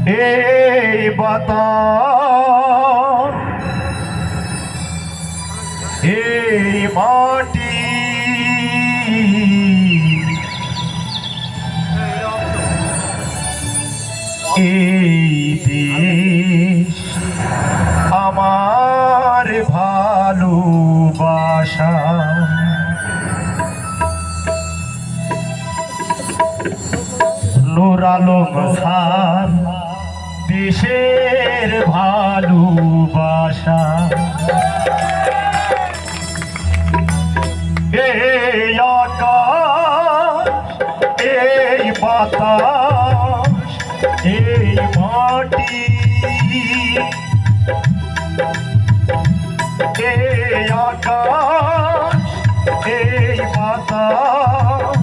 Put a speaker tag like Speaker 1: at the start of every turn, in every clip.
Speaker 1: এই বাতাস এই মাটি এই দেশ আমার ভালোবাসা। নূর আলম স্যার দেশের ভালোবাসা। এই আকাশ এই বাতাস এই মাটি এই আকাশ এই বাতাস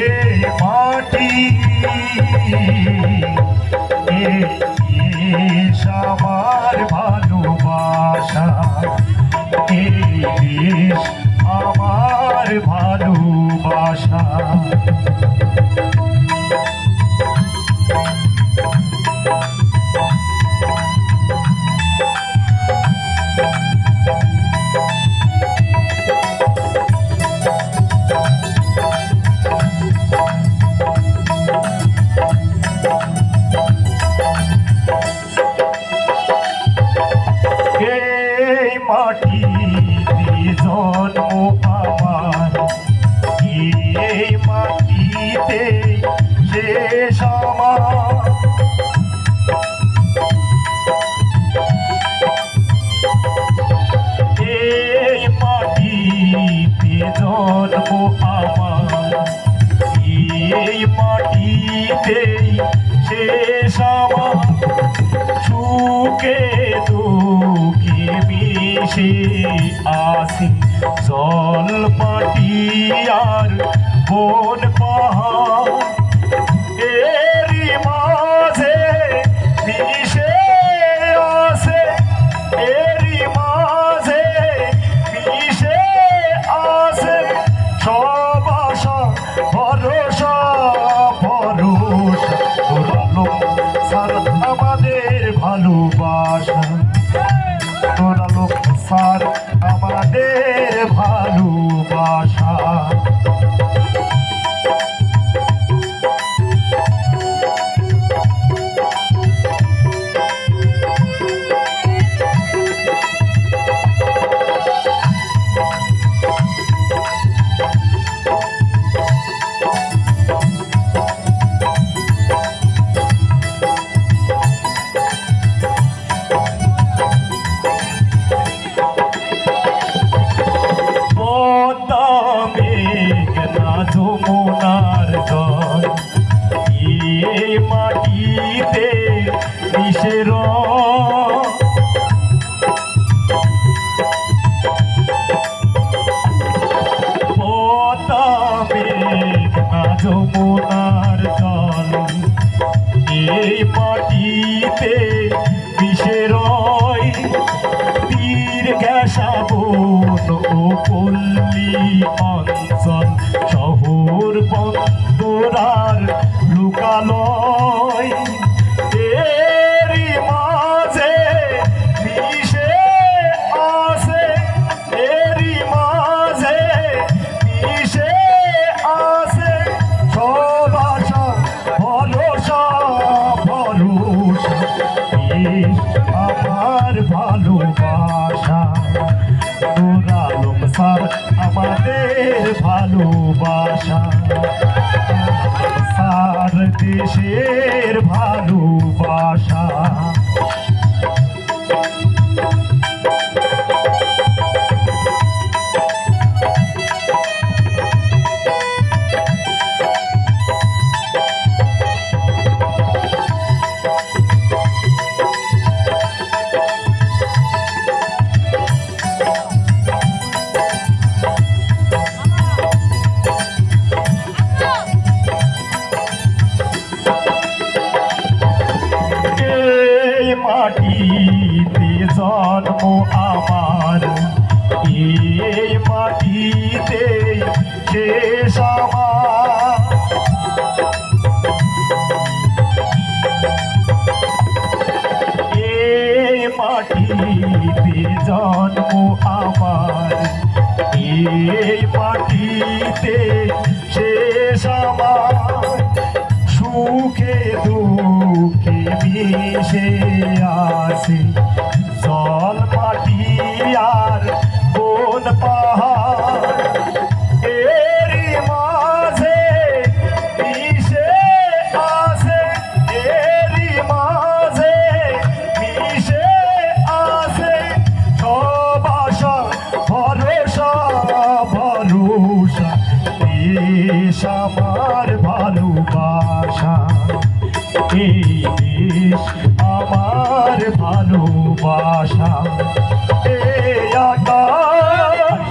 Speaker 1: এই মাটি এই দেশ আমার ভালোবাসা। এই দেশ আমার ভালোবাসা। এই মাটিতে জন্ম আমার, এই মাটিতে শেষ আমার। এই মাটিতে জন্ম আমার, এই মাটিতে শেষ আমার। সুখে দুঃখে মিশে আসি জল মাটি আর বন পাহাড়। এরই মাঝে মিশে আসে, এরই মাঝে মিশে আসে সব আশা ভরসা ভরসা। স্যার আমাদের ভালোবাসা, নূর আলম স্যার আমাদের ভালোবাসা। যমুনার জল এই মাটিতে মিশে যমুনার জল এই মাটিতে মিশে রয়। তীর ঘেঁষা বন ও পল্লী অঞ্চল শহর বন্দরার লোকালয়। এরই মাঝে মিশে আসে, এরই মাঝে মিশে আসে সব আশা ভরসা ভরসা। আমার ভালোবাসা, নূর আলম স্যার আমাদের ভালোবাসা। স্যার দেশের ভালোবাসা। মাটিতে জন্ম আমার, এই মাটিতে শেষ আমার। সুখে দুঃখে মিশে আছে জল মাটি আর বন পাহাড় এরই মাঝে মিশে আছে এরই মাঝে মিশে আছে সব আশা ভরসা ভরসা দেশ আমার ভালোবাসা এই দেশ আমার ভালোবাসা এই আকাশ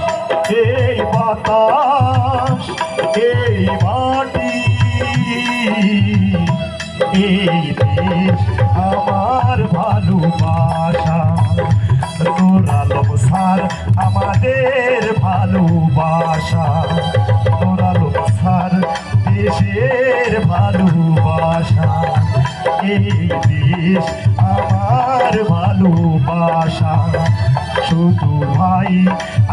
Speaker 1: এই বাতাস এই মাটি এই দেশ আমার ভালোবাসা তোরা লোকসার আমাদের ভালোবাসা তোরা লোকসার দেশের ভালোবাসা এই দেশ আমার ভালোবাসা শুধু ভাই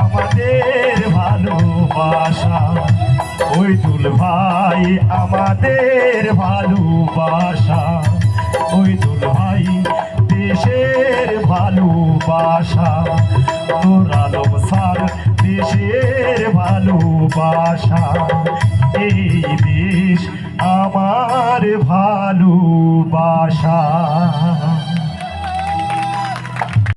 Speaker 1: আমাদের ভালোবাসা ওই দুল ভাই আমাদের ভালোবাসা ওই দুল ভাই দেশের ভালোবাসা তোরা লোকসার দেশের ভালোবাসা এই দেশ আমার ভালোবাসা